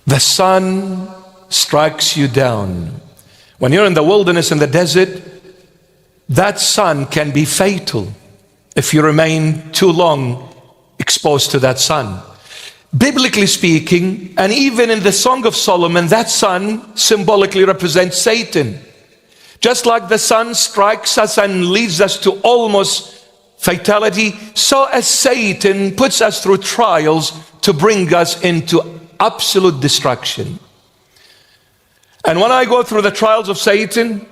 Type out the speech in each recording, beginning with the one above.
the sun strikes you down. When you're in the wilderness, in the desert, that sun can be fatal if you remain too long exposed to that sun. Biblically speaking, and even in the Song of Solomon, that sun symbolically represents Satan. Just like the sun strikes us and leads us to almost fatality, so as Satan puts us through trials to bring us into absolute destruction. And when I go through the trials of Satan,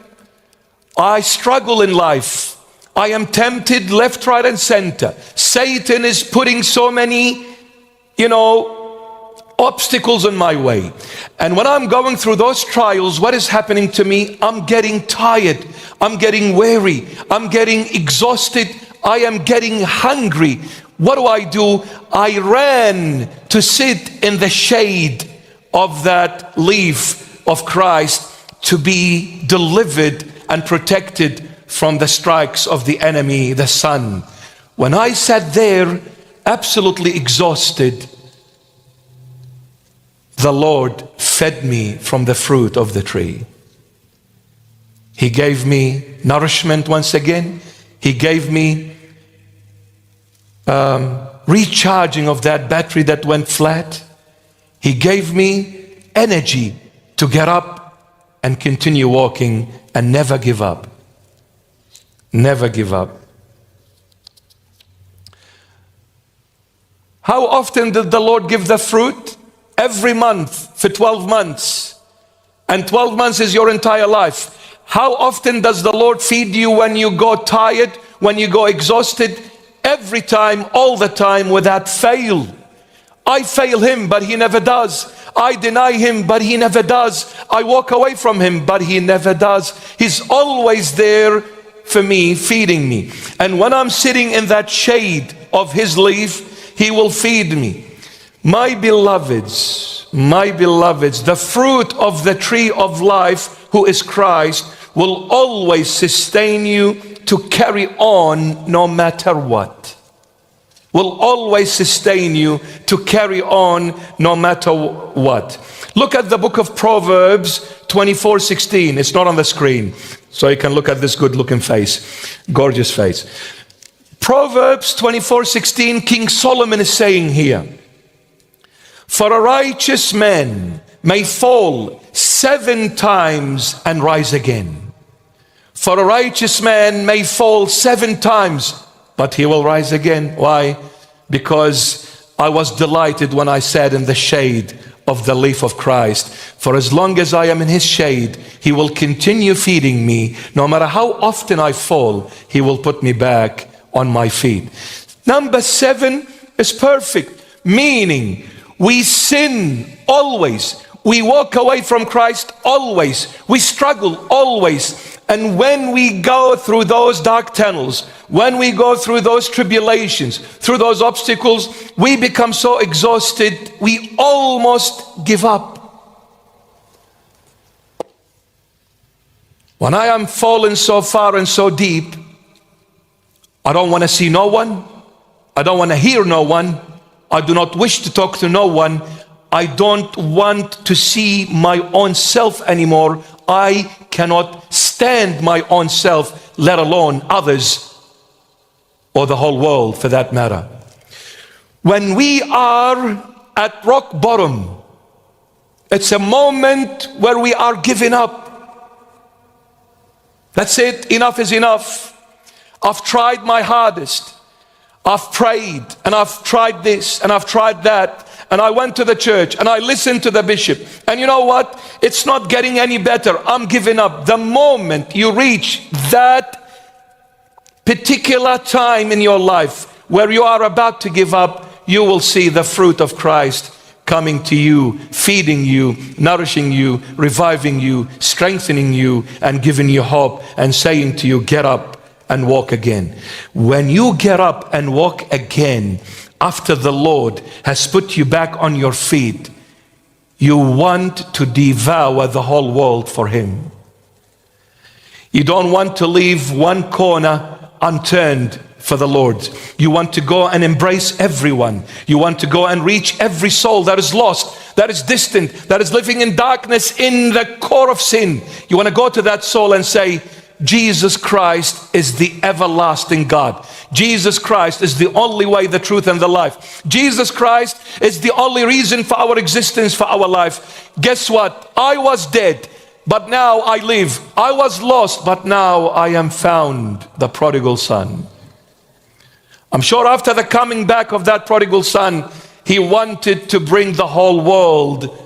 I struggle in life. I am tempted left, right, and center. Satan is putting so many, obstacles in my way. And when I'm going through those trials, what is happening to me? I'm getting tired. I'm getting weary. I'm getting exhausted. I am getting hungry. What do? I ran to sit in the shade of that leaf of Christ to be delivered and protected from the strikes of the enemy, the sun. When I sat there, absolutely exhausted, the Lord fed me from the fruit of the tree. He gave me nourishment once again. He gave me recharging of that battery that went flat. He gave me energy to get up and continue walking and never give up. Never give up. How often did the Lord give the fruit? Every month for 12 months. And 12 months is your entire life. How often does the Lord feed you when you go tired, when you go exhausted? Every time, all the time, without fail. I fail Him, but He never does. I deny Him, but He never does. I walk away from Him, but He never does. He's always there for me, feeding me. And when I'm sitting in that shade of His leaf, He will feed me. My beloveds, the fruit of the tree of life, who is Christ, will always sustain you to carry on no matter what. Will always sustain you to carry on no matter what. Look at the book of Proverbs 24:16. It's not on the screen, so you can look at this good looking face, gorgeous face. Proverbs 24:16, King Solomon is saying here, for a righteous man may fall 7 times and rise again. For a righteous man may fall 7 times, but he will rise again. Why? Because I was delighted when I sat in the shade of the leaf of Christ. For as long as I am in His shade, He will continue feeding me. No matter how often I fall, He will put me back on my feet. Number 7 is perfect, meaning we sin always. We walk away from Christ always. We struggle always. And when we go through those dark tunnels, when we go through those tribulations, through those obstacles, we become so exhausted, we almost give up. When I am fallen so far and so deep, I don't want to see no one. I don't want to hear no one. I do not wish to talk to no one. I don't want to see my own self anymore. I cannot stand my own self, let alone others or the whole world for that matter. When we are at rock bottom, it's a moment where we are giving up. That's it. Enough is enough. I've tried my hardest. I've prayed and I've tried this and I've tried that, and I went to the church and I listened to the bishop, and you know what? It's not getting any better. I'm giving up. The moment you reach that particular time in your life where you are about to give up, you will see the fruit of Christ coming to you, feeding you, nourishing you, reviving you, strengthening you, and giving you hope and saying to you, get up and walk again. When you get up and walk again, after the Lord has put you back on your feet, you want to devour the whole world for Him. You don't want to leave one corner unturned for the Lord. You want to go and embrace everyone. You want to go and reach every soul that is lost, that is distant, that is living in darkness, in the core of sin. You want to go to that soul and say, Jesus Christ is the everlasting God. Jesus Christ is the only way, the truth, and the life. Jesus Christ is the only reason for our existence, for our life. Guess what? I was dead, but now I live. I was lost, but now I am found, the prodigal son. I'm sure after the coming back of that prodigal son, he wanted to bring the whole world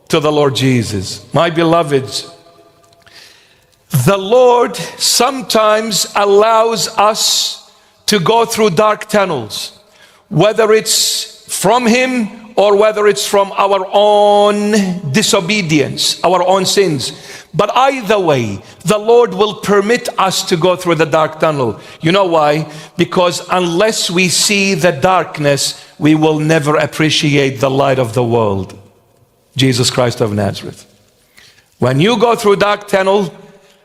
to the Lord Jesus. My beloveds, the Lord sometimes allows us to go through dark tunnels, whether it's from Him or whether it's from our own disobedience, our own sins. But either way, the Lord will permit us to go through the dark tunnel. You know why? Because unless we see the darkness, we will never appreciate the light of the world, Jesus Christ of Nazareth. When you go through dark tunnel,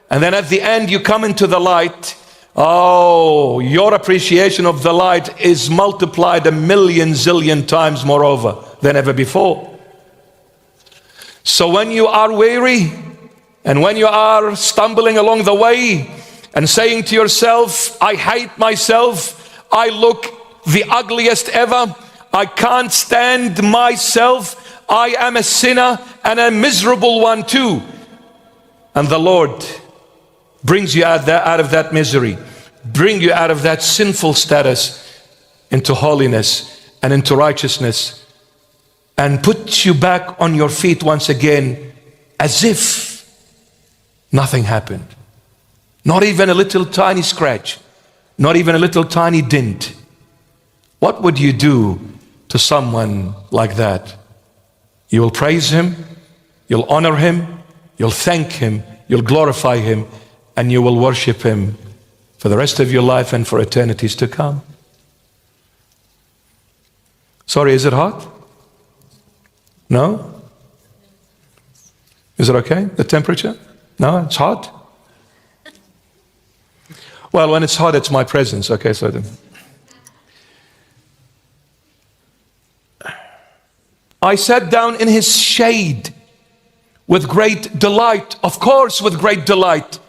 and then at the end you come into the light, oh, your appreciation of the light is multiplied a million zillion times moreover than ever before. So when you are weary, and when you are stumbling along the way and saying to yourself, I hate myself, I look the ugliest ever, I can't stand myself, I am a sinner and a miserable one too. And the Lord brings you out of that misery, bring you out of that sinful status into holiness and into righteousness, and put you back on your feet once again as if nothing happened. Not even a little tiny scratch, not even a little tiny dent. What would you do to someone like that? You will praise him, you'll honor him, you'll thank him, you'll glorify him, and you will worship him for the rest of your life and for eternities to come. Sorry, is it hot? No? Is it okay, the temperature? No, it's hot? Well, when it's hot, it's my presence. Okay, so then. I sat down in his shade with great delight. Of course, with great delight.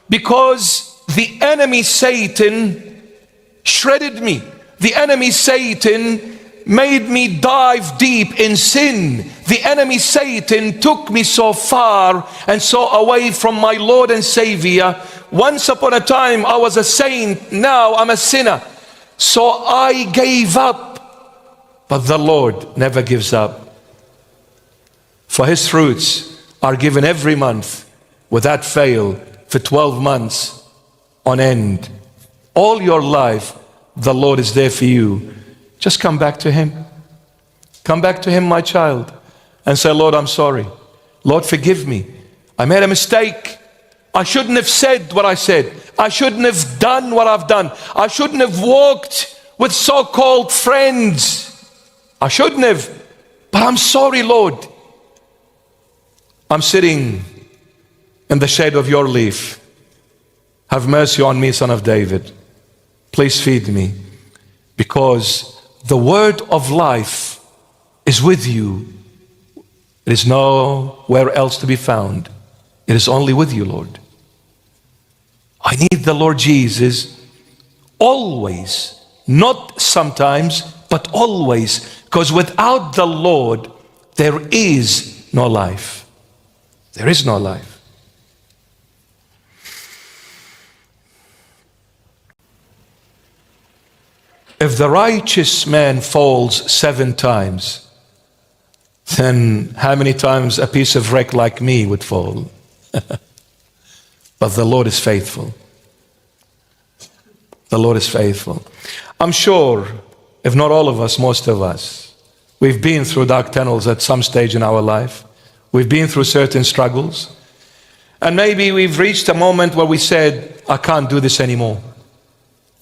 Because the enemy Satan shredded me. The enemy Satan made me dive deep in sin. The enemy Satan took me so far and so away from my Lord and Savior. Once upon a time I was a saint, now I'm a sinner. So I gave up. But the Lord never gives up. For his fruits are given every month without fail for 12 months on end. All your life the Lord is there for you. Just come back to him. Come back to him, my child, and say, Lord, I'm sorry. Lord, forgive me. I made a mistake. I shouldn't have said what I said. I shouldn't have done what I've done. I shouldn't have walked with so-called friends. I shouldn't have. But I'm sorry, Lord. I'm sitting in the shade of your leaf. Have mercy on me, Son of David. Please feed me, because the word of life is with you. It is nowhere else to be found. It is only with you, Lord. I need the Lord Jesus always, not sometimes, but always, because without the Lord, there is no life. There is no life. If the righteous man falls 7 times, then how many times a piece of wreck like me would fall? But the Lord is faithful. The Lord is faithful. I'm sure, if not all of us, most of us, we've been through dark tunnels at some stage in our life. We've been through certain struggles. And maybe we've reached a moment where we said, I can't do this anymore.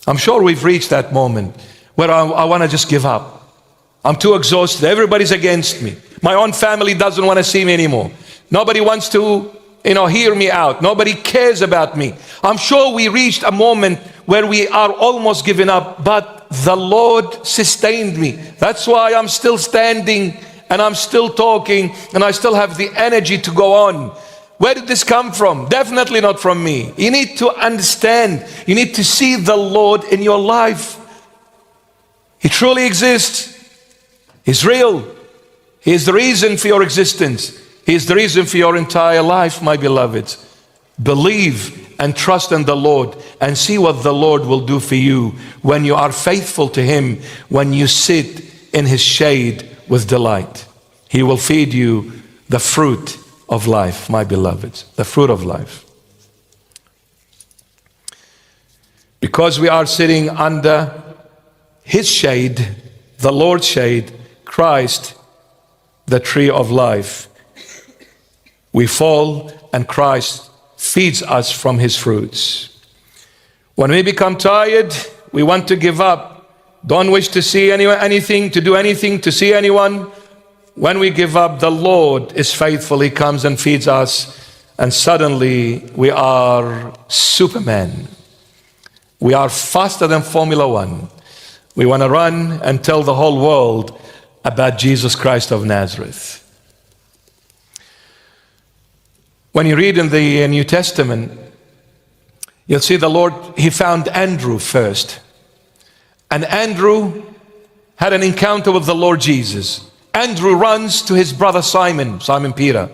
I'm sure we've reached that moment where I want to just give up. I'm too exhausted. Everybody's against me. My own family doesn't want to see me anymore. Nobody wants to hear me out. Nobody cares about me. I'm sure we reached a moment where we are almost giving up, but the Lord sustained me. That's why I'm still standing and I'm still talking and I still have the energy to go on. Where did this come from? Definitely not from me. You need to understand. You need to see the Lord in your life. He truly exists. He's real. He is the reason for your existence. He is the reason for your entire life, my beloveds. Believe and trust in the Lord and see what the Lord will do for you when you are faithful to Him, when you sit in His shade with delight. He will feed you the fruit of life, my beloveds, the fruit of life. Because we are sitting under His shade, the Lord's shade, Christ, the tree of life, we fall and Christ feeds us from His fruits. When we become tired, we want to give up, don't wish to see anything, to do anything, to see anyone. When we give up, the Lord is faithful. He comes and feeds us, and suddenly we are Superman. We are faster than Formula One. We want to run and tell the whole world about Jesus Christ of Nazareth. When you read in the New Testament, you'll see the Lord, He found Andrew first. And Andrew had an encounter with the Lord Jesus. Andrew runs to his brother Simon Peter.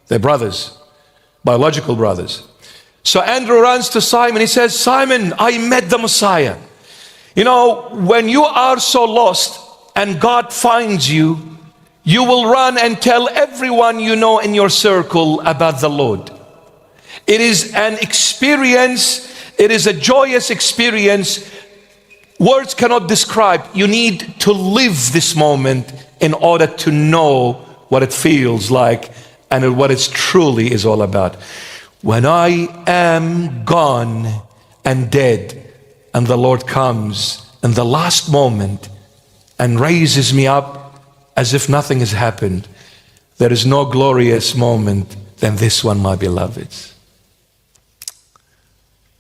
They're brothers, biological brothers. So Andrew runs to Simon. He says, Simon, I met the Messiah. When you are so lost and God finds you, you will run and tell everyone you know in your circle about the Lord. It is an experience. It is a joyous experience. Words cannot describe. You need to live this moment in order to know what it feels like and what it truly is all about. When I am gone and dead, and the Lord comes in the last moment and raises me up as if nothing has happened, there is no glorious moment than this one, my beloveds.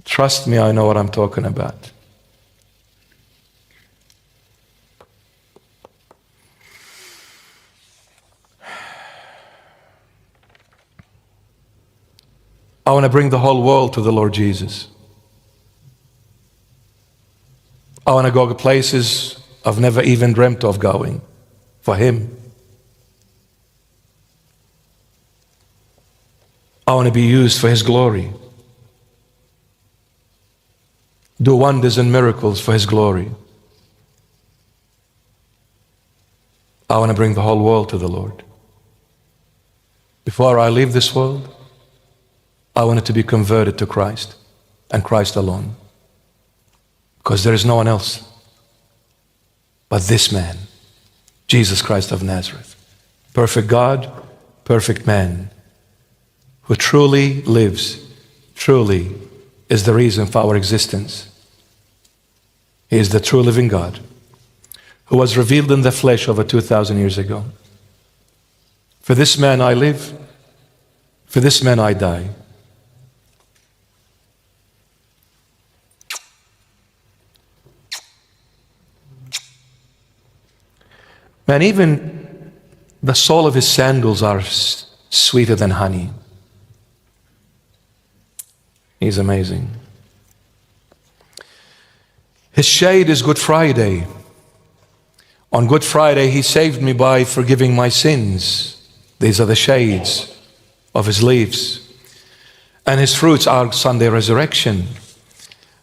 Trust me, I know what I'm talking about. I want to bring the whole world to the Lord Jesus. I want to go to places I've never even dreamt of going for Him. I want to be used for His glory. Do wonders and miracles for His glory. I want to bring the whole world to the Lord. Before I leave this world, I want it to be converted to Christ and Christ alone. Because there is no one else but this man, Jesus Christ of Nazareth. Perfect God, perfect man, who truly lives, truly is the reason for our existence. He is the true living God, who was revealed in the flesh over 2,000 years ago. For this man I live, for this man I die. Man, even the sole of his sandals are sweeter than honey. He's amazing. His shade is Good Friday. On Good Friday, He saved me by forgiving my sins. These are the shades of His leaves. And His fruits are Sunday resurrection.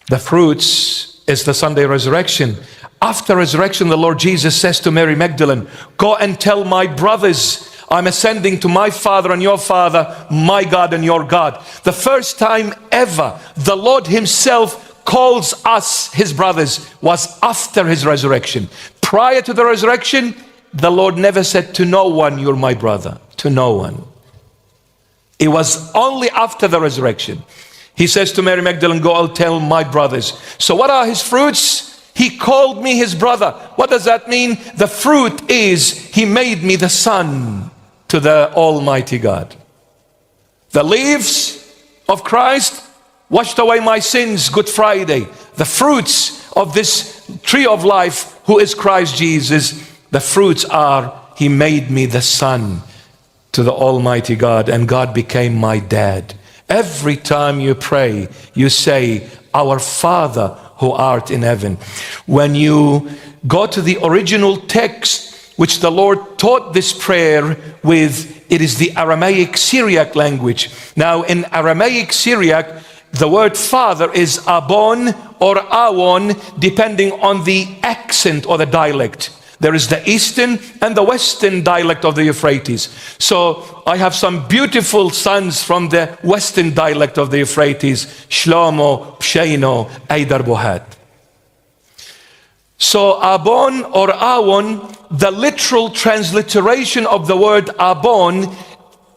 The fruits is the Sunday resurrection. After resurrection, the Lord Jesus says to Mary Magdalene, go and tell my brothers, I'm ascending to my Father and your Father, my God and your God. The first time ever the Lord Himself calls us His brothers was after His resurrection. Prior to the resurrection, the Lord never said to no one, you're my brother, to no one. It was only after the resurrection. He says to Mary Magdalene, go, I'll tell my brothers. So what are His fruits? He called me His brother. What does that mean? The fruit is He made me the son to the Almighty God. The leaves of Christ washed away my sins, Good Friday. The fruits of this tree of life, who is Christ Jesus, the fruits are, He made me the son to the Almighty God, and God became my dad. Every time you pray, you say, Our Father who art in heaven. When you go to the original text, which the Lord taught this prayer with, it is the Aramaic Syriac language. Now in Aramaic Syriac, the word father is abon or awon, depending on the accent or the dialect. There is the eastern and the western dialect of the Euphrates. So I have some beautiful sons from the western dialect of the Euphrates, Shlomo, Psheino, Eidar Bohat. So abon or awon, the literal transliteration of the word abon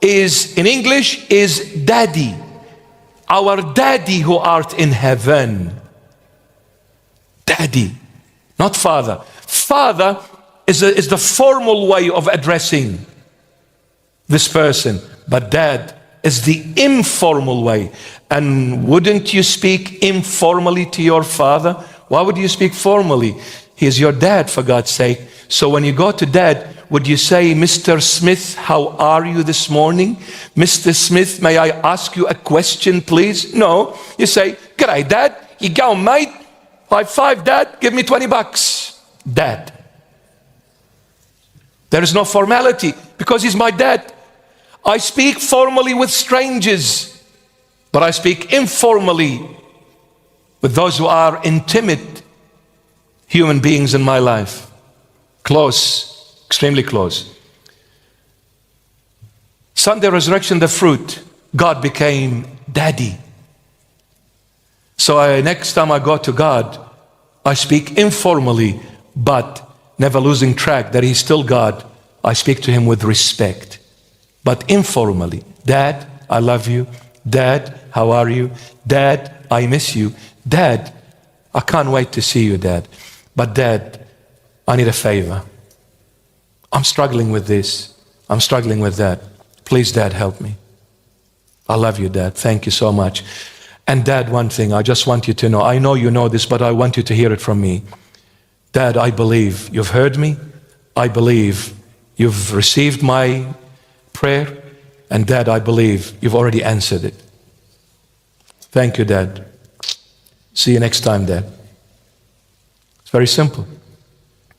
is, in English, is daddy. Our daddy who art in heaven. Daddy, not father. Father is the formal way of addressing this person, but dad is the informal way. And wouldn't you speak informally to your father? Why would you speak formally? He is your dad, for God's sake. So when you go to dad, would you say, Mr. Smith, how are you this morning? Mr. Smith, may I ask you a question, please? No, you say, g'day, dad. You go, mate. High five, dad. Give me $20. Dad. There is no formality because he's my dad. I speak formally with strangers, but I speak informally with those who are intimate human beings in my life. Close, extremely close. Sunday resurrection, the fruit, God became daddy. So next time I go to God, I speak informally, but never losing track that He's still God. I speak to Him with respect, but informally. Dad, I love you. Dad, how are you? Dad, I miss you. Dad, I can't wait to see you, Dad. But Dad, I need a favor. I'm struggling with this. I'm struggling with that. Please, Dad, help me. I love you, Dad. Thank you so much. And Dad, one thing, I just want you to know. I know you know this, but I want you to hear it from me. Dad, I believe you've heard me. I believe you've received my prayer. And Dad, I believe you've already answered it. Thank you, Dad. See you next time, Dad. It's very simple.